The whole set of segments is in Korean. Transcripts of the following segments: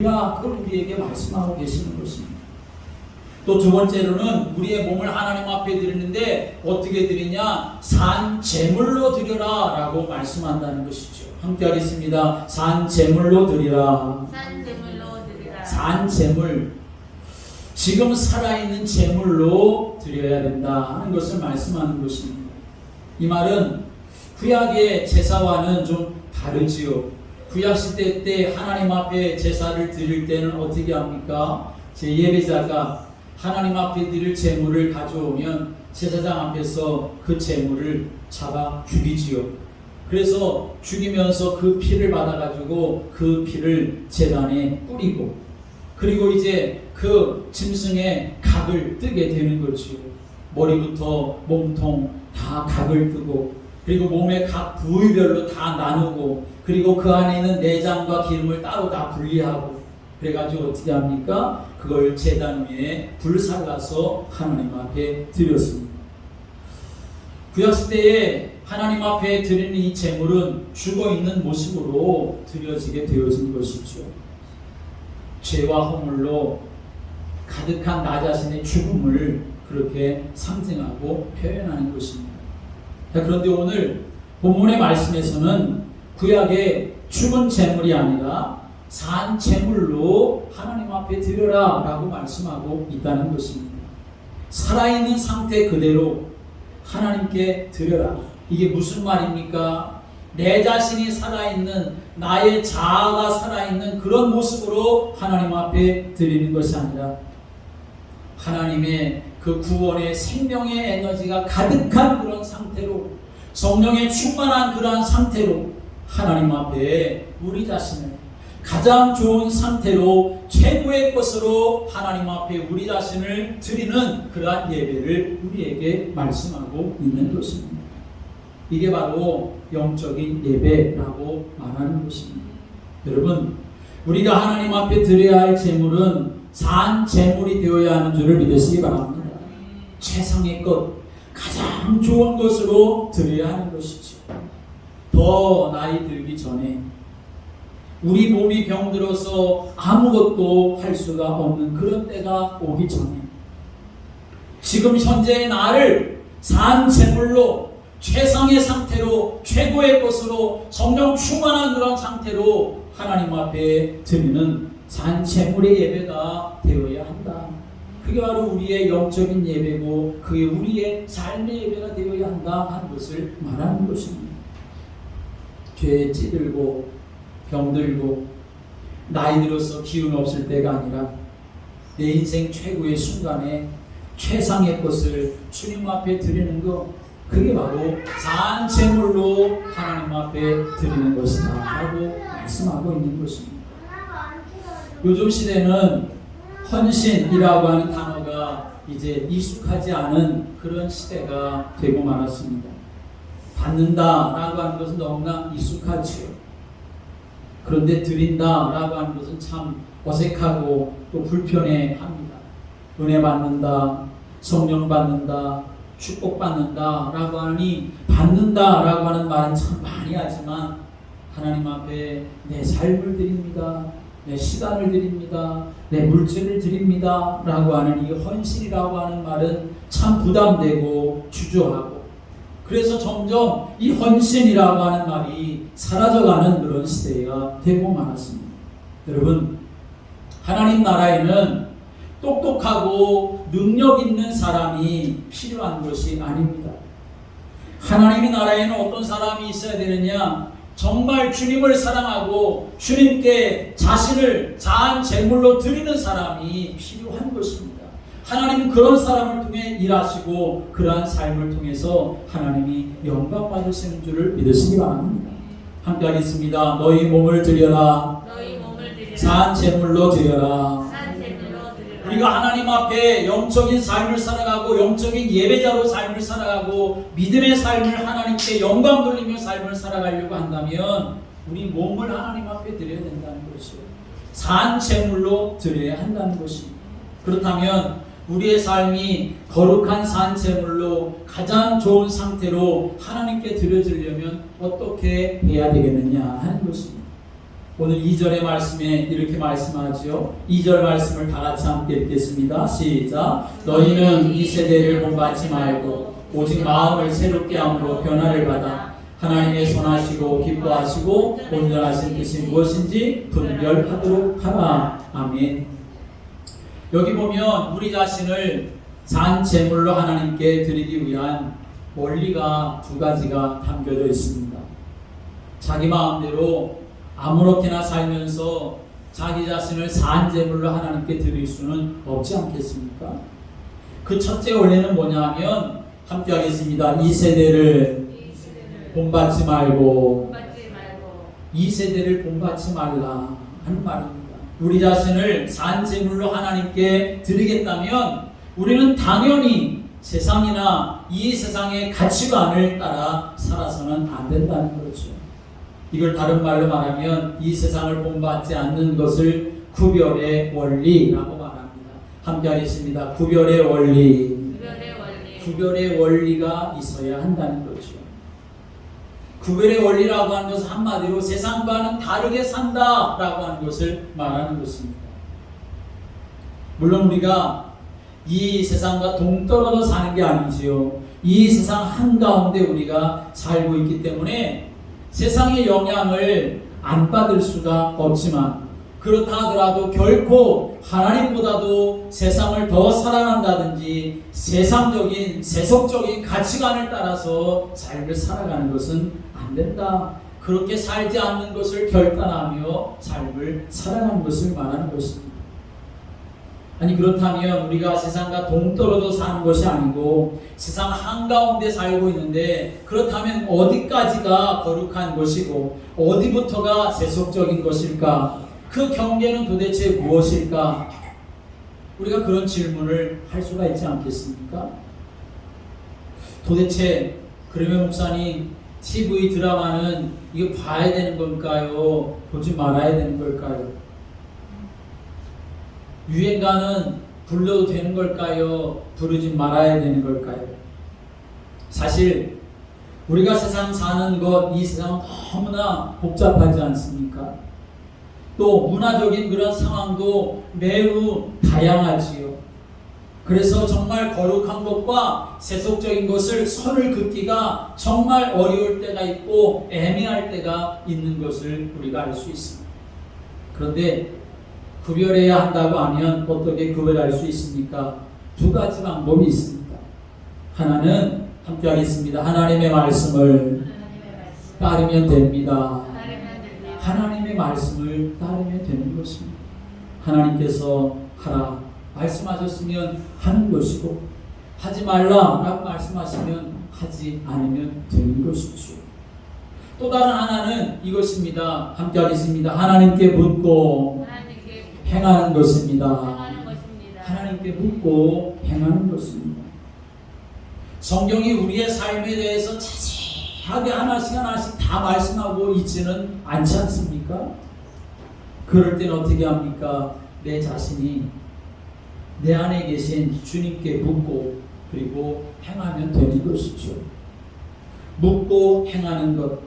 그걸 우리에게 말씀하고 계시는 것입니다. 또 두 번째로는 우리의 몸을 하나님 앞에 드리는데 어떻게 드리냐? 산 제물로 드려라 라고 말씀한다는 것이죠. 함께 하겠습니다. 산 제물로 드리라. 산 제물로 드리라. 산 제물, 지금 살아있는 제물로 드려야 된다 하는 것을 말씀하는 것입니다. 이 말은 구약의 제사와는 좀 다르지요. 구약시대 때 하나님 앞에 제사를 드릴 때는 어떻게 합니까? 제 예배자가 하나님 앞에 드릴 제물을 가져오면 제사장 앞에서 그 제물을 잡아 죽이지요. 그래서 죽이면서 그 피를 받아가지고 그 피를 제단에 뿌리고, 그리고 이제 그 짐승의 각을 뜨게 되는 거지요. 머리부터 몸통 다 각을 뜨고, 그리고 몸의 각 부위별로 다 나누고, 그리고 그 안에 있는 내장과 기름을 따로 다 분리하고, 그래가지고 어떻게 합니까? 그걸 제단 위에 불살라서 하나님 앞에 드렸습니다. 구약시대에 하나님 앞에 드리는 이 제물은 죽어있는 모습으로 드려지게 되어진 것이죠. 죄와 허물로 가득한 나 자신의 죽음을 그렇게 상징하고 표현하는 것입니다. 그런데 오늘 본문의 말씀에서는 구약의 죽은 제물이 아니라 산 제물로 하나님 앞에 드려라 라고 말씀하고 있다는 것입니다. 살아있는 상태 그대로 하나님께 드려라. 이게 무슨 말입니까? 내 자신이 살아있는, 나의 자아가 살아있는 그런 모습으로 하나님 앞에 드리는 것이 아니라 하나님의 그 구원의 생명의 에너지가 가득한 그런 상태로, 성령에 충만한 그러한 상태로 하나님 앞에 우리 자신을 가장 좋은 상태로 최고의 것으로 하나님 앞에 우리 자신을 드리는 그러한 예배를 우리에게 말씀하고 있는 것입니다. 이게 바로 영적인 예배라고 말하는 것입니다. 여러분, 우리가 하나님 앞에 드려야 할 제물은 산 제물이 되어야 하는 줄을 믿으시기 바랍니다. 최상의 것, 가장 좋은 것으로 드려야 하는 것이죠. 더 나이 들기 전에, 우리 몸이 병들어서 아무것도 할 수가 없는 그런 때가 오기 전에, 지금 현재의 나를 산 제물로, 최상의 상태로, 최고의 것으로, 성령 충만한 그런 상태로 하나님 앞에 드리는 산 제물의 예배가 되어야 한다. 그게 바로 우리의 영적인 예배고, 그게 우리의 삶의 예배가 되어야 한다 하는 것을 말하는 것입니다. 죄에 찌들고 병들고 나이 들어서 기운 없을 때가 아니라 내 인생 최고의 순간에 최상의 것을 주님 앞에 드리는 것, 그게 바로 산 제물로 하나님 앞에 드리는 것이다 라고 말씀하고 있는 것입니다. 요즘 시대는 헌신이라고 하는 단어가 이제 익숙하지 않은 그런 시대가 되고 말았습니다. 받는다라고 하는 것은 너무나 익숙하지요. 그런데 드린다라고 하는 것은 참 어색하고 또 불편해합니다. 은혜 받는다, 성령 받는다, 축복 받는다라고 하니, 받는다라고 하는 말은 참 많이 하지만 하나님 앞에 내 삶을 드립니다, 내 시간을 드립니다, 내 물질을 드립니다 라고 하는 이 헌신이라고 하는 말은 참 부담되고 주저하고, 그래서 점점 이 헌신이라고 하는 말이 사라져가는 그런 시대가 되고 말았습니다. 여러분, 하나님 나라에는 똑똑하고 능력 있는 사람이 필요한 것이 아닙니다. 하나님의 나라에는 어떤 사람이 있어야 되느냐? 정말 주님을 사랑하고 주님께 자신을 자한 제물로 드리는 사람이 필요한 것입니다. 하나님은 그런 사람을 통해 일하시고 그러한 삶을 통해서 하나님이 영광 받으시는 줄을 믿으시기 바랍니다. 함께 하겠습니다. 너희 몸을 드려라. 산 제물로 드려라. 우리가 하나님 앞에 영적인 삶을 살아가고 영적인 예배자로 삶을 살아가고 믿음의 삶을 하나님께 영광 돌리며 삶을 살아가려고 한다면 우리 몸을 하나님 앞에 드려야 된다는 것이요, 산 제물로 드려야 한다는 것입니다. 그렇다면 우리의 삶이 거룩한 산 제물로 가장 좋은 상태로 하나님께 드려지려면 어떻게 해야 되겠느냐 하는 것입니다. 오늘 2절의 말씀에 이렇게 말씀하죠. 2절 말씀을 다 같이 함께 읽겠습니다. 시작. 너희는 이 세대를 본받지 말고 오직 마음을 새롭게 함으로 변화를 받아 하나님의 선하시고 기뻐하시고 온전하신 뜻이 무엇인지 분별하도록 하라. 아멘. 여기 보면 우리 자신을 산 제물로 하나님께 드리기 위한 원리가 두 가지가 담겨져 있습니다. 자기 마음대로 아무렇게나 살면서 자기 자신을 산 제물로 하나님께 드릴 수는 없지 않겠습니까? 그 첫째 원리는 뭐냐면 함께 하겠습니다. 이 세대를 본받지 말고 이 세대를 본받지 말라 하는 말입니다. 우리 자신을 산 제물로 하나님께 드리겠다면 우리는 당연히 세상이나 이 세상의 가치관을 따라 살아서는 안 된다는 거죠. 이걸 다른 말로 말하면 이 세상을 본받지 않는 것을 구별의 원리라고 말합니다. 함께 하겠습니다. 구별의 원리. 구별의 원리가 있어야 한다는 거죠. 구별의 원리라고 하는 것은 한마디로 세상과는 다르게 산다라고 하는 것을 말하는 것입니다. 물론 우리가 이 세상과 동떨어져 사는 게 아니지요. 이 세상 한가운데 우리가 살고 있기 때문에 세상의 영향을 안 받을 수가 없지만 그렇다 하더라도 결코 하나님보다도 세상을 더 사랑한다든지 세상적인 세속적인 가치관을 따라서 삶을 살아가는 것은 안 된다. 그렇게 살지 않는 것을 결단하며 삶을 살아가는 것을 말하는 것입니다. 아니 그렇다면 우리가 세상과 동떨어져 사는 것이 아니고 세상 한가운데 살고 있는데 그렇다면 어디까지가 거룩한 것이고 어디부터가 세속적인 것일까? 그 경계는 도대체 무엇일까? 우리가 그런 질문을 할 수가 있지 않겠습니까? 도대체 그러면 목사님 TV 드라마는 이거 봐야 되는 걸까요? 보지 말아야 되는 걸까요? 유행가는 불러도 되는 걸까요? 부르지 말아야 되는 걸까요? 사실 우리가 세상 사는 것, 이 세상은 너무나 복잡하지 않습니까? 또 문화적인 그런 상황도 매우 다양하지요. 그래서 정말 거룩한 것과 세속적인 것을 선을 긋기가 정말 어려울 때가 있고 애매할 때가 있는 것을 우리가 알 수 있습니다. 그런데 구별해야 한다고 하면 어떻게 구별할 수 있습니까? 두 가지 방법이 있습니다. 하나는 함께 하겠습니다. 하나님의 말씀을 따르면 됩니다. 하나님의 말씀을 따르면 되는 것입니다. 하나님께서 하라 말씀하셨으면 하는 것이고 하지 말라라고 말씀하시면 하지 않으면 되는 것이죠. 또 다른 하나는 이것입니다. 함께 하겠습니다. 하나님께 묻고 행하는 것입니다. 하나님께 묻고 행하는 것입니다. 성경이 우리의 삶에 대해서 자세하게 하나씩 다 말씀하고 있지는 않지 않습니까? 그럴 때는 어떻게 합니까? 내 자신이 내 안에 계신 주님께 묻고 그리고 행하면 되는 것이죠. 묻고 행하는 것.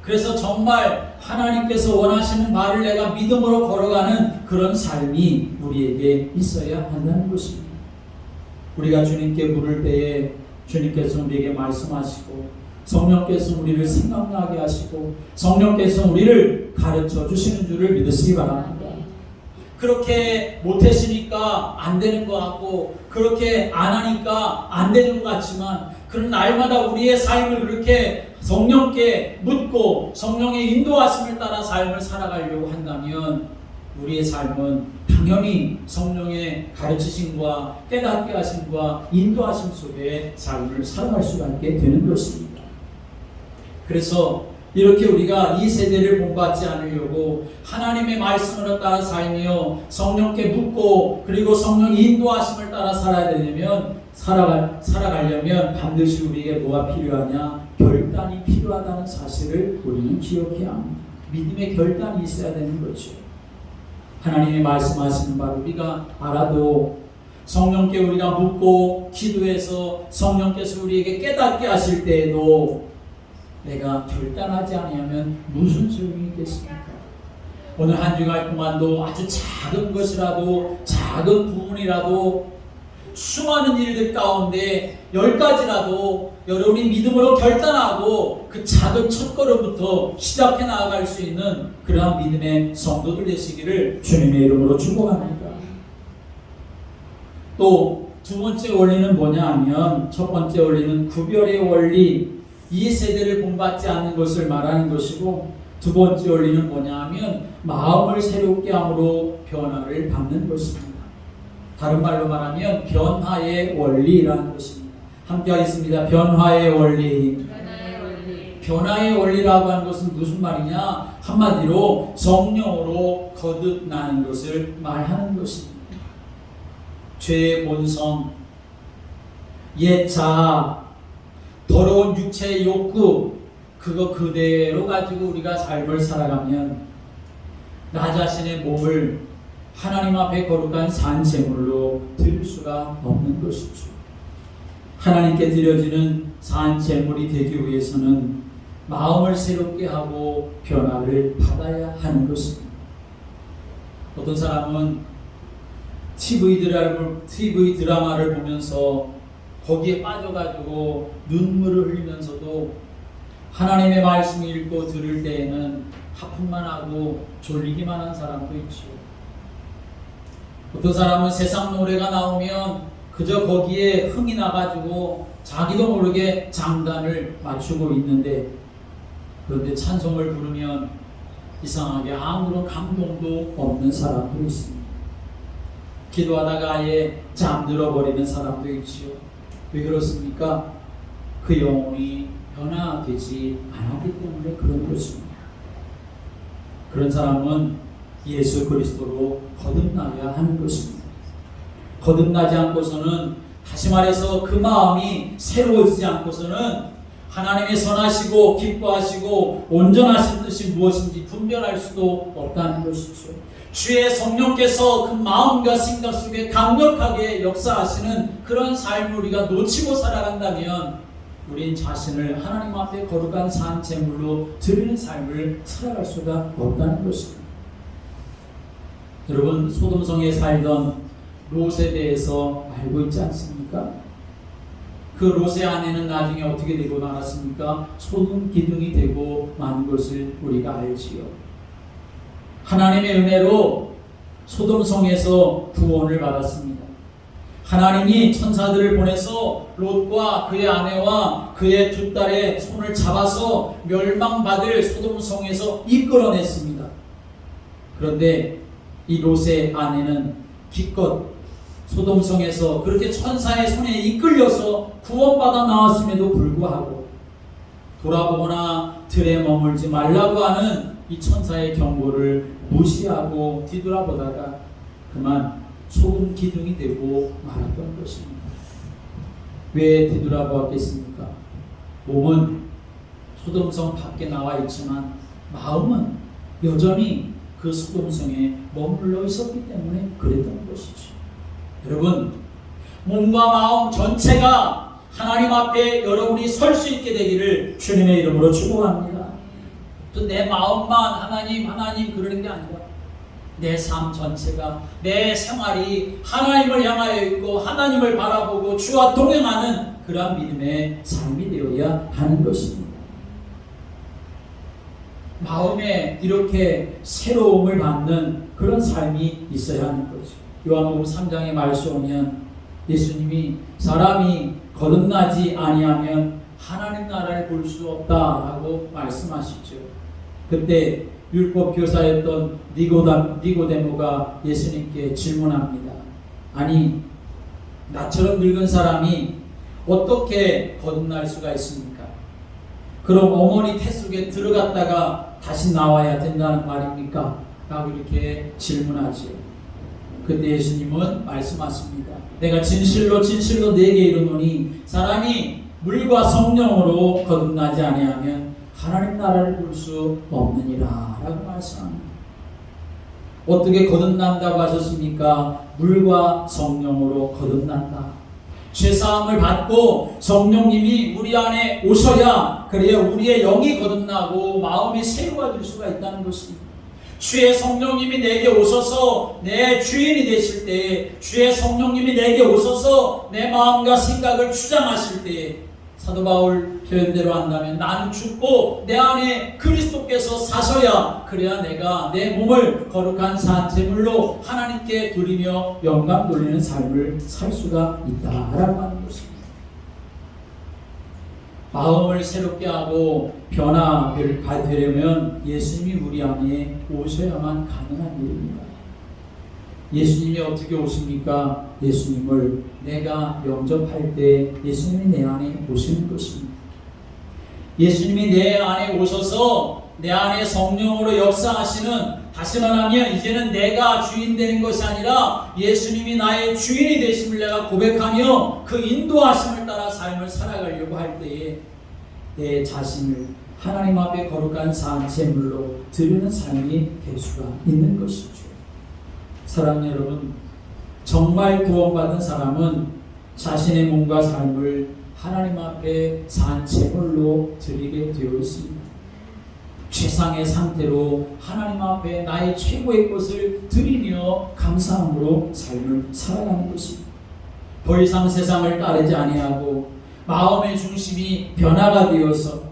그래서 정말 하나님께서 원하시는 바를 내가 믿음으로 걸어가는 그런 삶이 우리에게 있어야 한다는 것입니다. 우리가 주님께 물을 때에 주님께서 우리에게 말씀하시고 성령께서 우리를 생각나게 하시고 성령께서 우리를 가르쳐 주시는 줄을 믿으시기 바랍니다. 그렇게 못했으니까 안 되는 것 같고 그렇게 안 하니까 안 되는 것 같지만 그런 날마다 우리의 삶을 그렇게 성령께 묻고 성령의 인도하심을 따라 삶을 살아가려고 한다면 우리의 삶은 당연히 성령의 가르치심과 깨닫게 하심과 인도하심 속에 삶을 살아갈 수가 있게 되는 것입니다. 그래서 이렇게 우리가 이 세대를 본받지 않으려고 하나님의 말씀을 따라 살며 성령께 묻고 그리고 성령의 인도하심을 따라 살아야 되려면 살아가려면 반드시 우리에게 뭐가 필요하냐? 결단이 필요하다는 사실을 우리는 기억해야 합니다. 믿음의 결단이 있어야 되는 거죠. 하나님이 말씀하시는 바를 우리가 알아도 성령께 우리가 묻고 기도해서 성령께서 우리에게 깨닫게 하실 때에도 내가 결단하지 않으면 무슨 소용이 있겠습니까? 오늘 한 주간 동안도 아주 작은 것이라도, 작은 부분이라도, 수많은 일들 가운데 10가지라도 여러분이 믿음으로 결단하고 그 작은 첫걸음부터 시작해 나아갈 수 있는 그러한 믿음의 성도들 되시기를 주님의 이름으로 축복합니다. 또 두 번째 원리는 뭐냐 하면, 첫 번째 원리는 구별의 원리, 이 세대를 본받지 않는 것을 말하는 것이고, 두 번째 원리는 뭐냐 하면 마음을 새롭게 함으로 변화를 받는 것입니다. 다른 말로 말하면 변화의 원리라는 것입니다. 함께 하겠습니다. 변화의 원리. 변화의 원리라고 하는 것은 무슨 말이냐? 한마디로 성령으로 거듭나는 것을 말하는 것입니다. 죄의 본성, 옛 자아, 더러운 육체의 욕구, 그거 그대로 가지고 우리가 삶을 살아가면 나 자신의 몸을 하나님 앞에 거룩한 산제물로 드릴 수가 없는 것이죠. 하나님께 드려지는 산제물이 되기 위해서는 마음을 새롭게 하고 변화를 받아야 하는 것입니다. 어떤 사람은 TV 드라마를 보면서 거기에 빠져가지고 눈물을 흘리면서도 하나님의 말씀을 읽고 들을 때에는 하품만 하고 졸리기만 한 사람도 있죠. 어떤 사람은 세상 노래가 나오면 그저 거기에 흥이 나가지고 자기도 모르게 장단을 맞추고 있는데, 그런데 찬송을 부르면 이상하게 아무런 감동도 없는 사람도 있습니다. 기도하다가 아예 잠들어 버리는 사람도 있지요. 왜 그렇습니까? 그 영혼이 변화되지 않았기 때문에 그런 것입니다. 그런 사람은 예수 그리스도로 거듭나야 하는 것입니다. 거듭나지 않고서는, 다시 말해서 그 마음이 새로워지지 않고서는 하나님의 선하시고 기뻐하시고 온전하신 뜻이 무엇인지 분별할 수도 없다는 것이죠. 주의 성령께서 그 마음과 생각 속에 강력하게 역사하시는 그런 삶을 우리가 놓치고 살아간다면 우린 자신을 하나님 앞에 거룩한 산 제물로 드리는 삶을 살아갈 수가 없다는 것입니다. 여러분, 소돔성에 살던 롯에 대해서 알고 있지 않습니까? 그 롯의 아내는 나중에 어떻게 되고 말았습니까? 소금 기둥이 되고 만 것을 우리가 알지요. 하나님의 은혜로 소돔성에서 구원을 받았습니다. 하나님이 천사들을 보내서 롯과 그의 아내와 그의 두 딸의 손을 잡아서 멸망받을 소돔성에서 이끌어냈습니다. 그런데 이 롯의 아내는 기껏 소돔성에서 그렇게 천사의 손에 이끌려서 구원받아 나왔음에도 불구하고 돌아보거나 들에 머물지 말라고 하는 이 천사의 경고를 무시하고 뒤돌아보다가 그만 소금 기둥이 되고 말았던 것입니다. 왜 뒤돌아보았겠습니까? 몸은 소돔성 밖에 나와 있지만 마음은 여전히 그 소돔성에 머물러 있었기 때문에 그랬던 것이죠. 여러분, 몸과 마음 전체가 하나님 앞에 여러분이 설 수 있게 되기를 주님의 이름으로 축복합니다. 내 마음만 하나님 그러는 게 아니라 내 삶 전체가, 내 생활이 하나님을 향하여 있고 하나님을 바라보고 주와 동행하는 그러한 믿음의 삶이 되어야 하는 것입니다. 마음에 이렇게 새로움을 받는 그런 삶이 있어야 하는 거죠. 요한복음 3장에 말씀하면 예수님이 사람이 거듭나지 아니하면 하나님 나라를 볼 수 없다라고 말씀하시죠. 그때 율법 교사였던 니고데모가 예수님께 질문합니다. 아니, 나처럼 늙은 사람이 어떻게 거듭날 수가 있습니까? 그럼 어머니 태 속에 들어갔다가 다시 나와야 된다는 말입니까? 라고 이렇게 질문하지요. 그때 예수님은 말씀하십니다. 내가 진실로 내게 이르노니 사람이 물과 성령으로 거듭나지 아니하면 하나님 나라를 볼 수 없느니라 라고 말씀합니다. 어떻게 거듭난다고 하셨습니까? 물과 성령으로 거듭난다. 죄사함을 받고 성령님이 우리 안에 오셔야 그래야 우리의 영이 거듭나고 마음이 새로워질 수가 있다는 것입니다. 주의 성령님이 내게 오셔서 내 주인이 되실 때에, 주의 성령님이 내게 오셔서 내 마음과 생각을 주장하실 때에, 사도 바울 표현대로 한다면 나는 죽고 내 안에 그리스도께서 사셔야, 그래야 내가 내 몸을 거룩한 산 제물로 하나님께 드리며 영광 돌리는 삶을 살 수가 있다라고 하는 것입니다. 마음을 새롭게 하고 변화를 되려면 예수님이 우리 안에 오셔야만 가능한 일입니다. 예수님이 어떻게 오십니까? 예수님을 내가 영접할 때 예수님이 내 안에 오시는 것입니다. 예수님이 내 안에 오셔서 내 안에 성령으로 역사하시는, 다시 말하면 이제는 내가 주인 되는 것이 아니라 예수님이 나의 주인이 되심을 내가 고백하며 그 인도하심을 따라 삶을 살아가려고 할 때에 내 자신을 하나님 앞에 거룩한 산 제물로 드리는 삶이 될 수가 있는 것이죠. 사랑하는 여러분, 정말 구원받은 사람은 자신의 몸과 삶을 하나님 앞에 산 제물로 드리게 되어 있습니다. 최상의 상태로 하나님 앞에 나의 최고의 것을 드리며 감사함으로 삶을 살아가는 것입니다. 더 이상 세상을 따르지 아니하고 마음의 중심이 변화가 되어서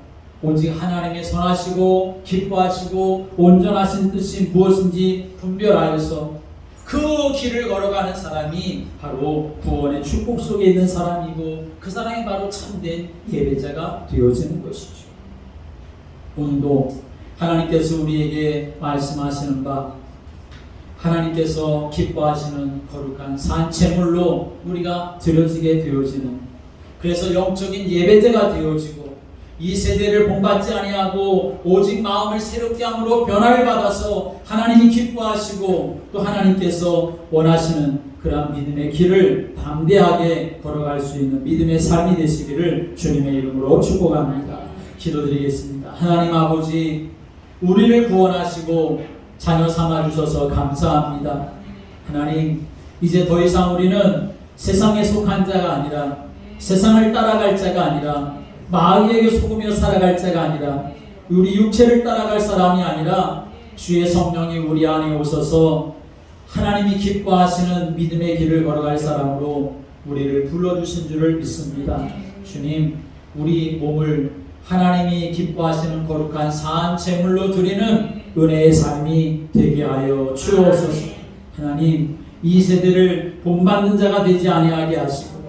오직 하나님의 선하시고 기뻐하시고 온전하신 뜻이 무엇인지 분별하여서 그 길을 걸어가는 사람이 바로 구원의 축복 속에 있는 사람이고, 그 사람이 바로 참된 예배자가 되어지는 것이죠. 오늘도 하나님께서 우리에게 말씀하시는 바, 하나님께서 기뻐하시는 거룩한 산 제물로 우리가 드려지게 되어지는, 그래서 영적인 예배자가 되어지고, 이 세대를 본받지 아니하고 오직 마음을 새롭게 함으로 변화를 받아서 하나님이 기뻐하시고 또 하나님께서 원하시는 그러한 믿음의 길을 담대하게 걸어갈 수 있는 믿음의 삶이 되시기를 주님의 이름으로 축복합니다. 기도드리겠습니다. 하나님 아버지, 우리를 구원하시고 자녀 삼아주셔서 감사합니다. 하나님, 이제 더 이상 우리는 세상에 속한 자가 아니라, 세상을 따라갈 자가 아니라, 마귀에게 속으며 살아갈 자가 아니라, 우리 육체를 따라갈 사람이 아니라 주의 성령이 우리 안에 오셔서 하나님이 기뻐하시는 믿음의 길을 걸어갈 사람으로 우리를 불러주신 줄을 믿습니다. 주님, 우리 몸을 하나님이 기뻐하시는 거룩한 산 제물로 드리는 은혜의 삶이 되게 하여 주옵소서. 하나님, 이 세대를 본받는 자가 되지 아니하게 하시고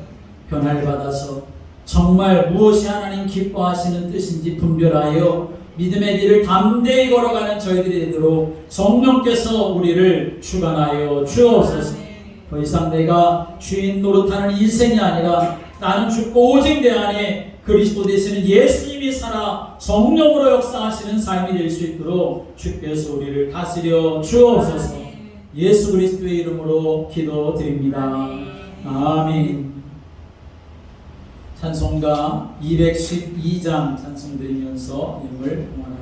변화를 받아서 정말 무엇이 하나님 기뻐하시는 뜻인지 분별하여 믿음의 길을 담대히 걸어가는 저희들이 되도록 성령께서 우리를 주관하여 주옵소서. 더 이상 내가 주인 노릇하는 인생이 아니라 나는 죽고 오직 내 안에 그리스도 되시는 예수님이 살아 성령으로 역사하시는 삶이 될 수 있도록 주께서 우리를 다스려 주옵소서. 예수 그리스도의 이름으로 기도드립니다. 아멘. 찬송가 212장 찬송 드리면서 예물 봉헌하겠습니다.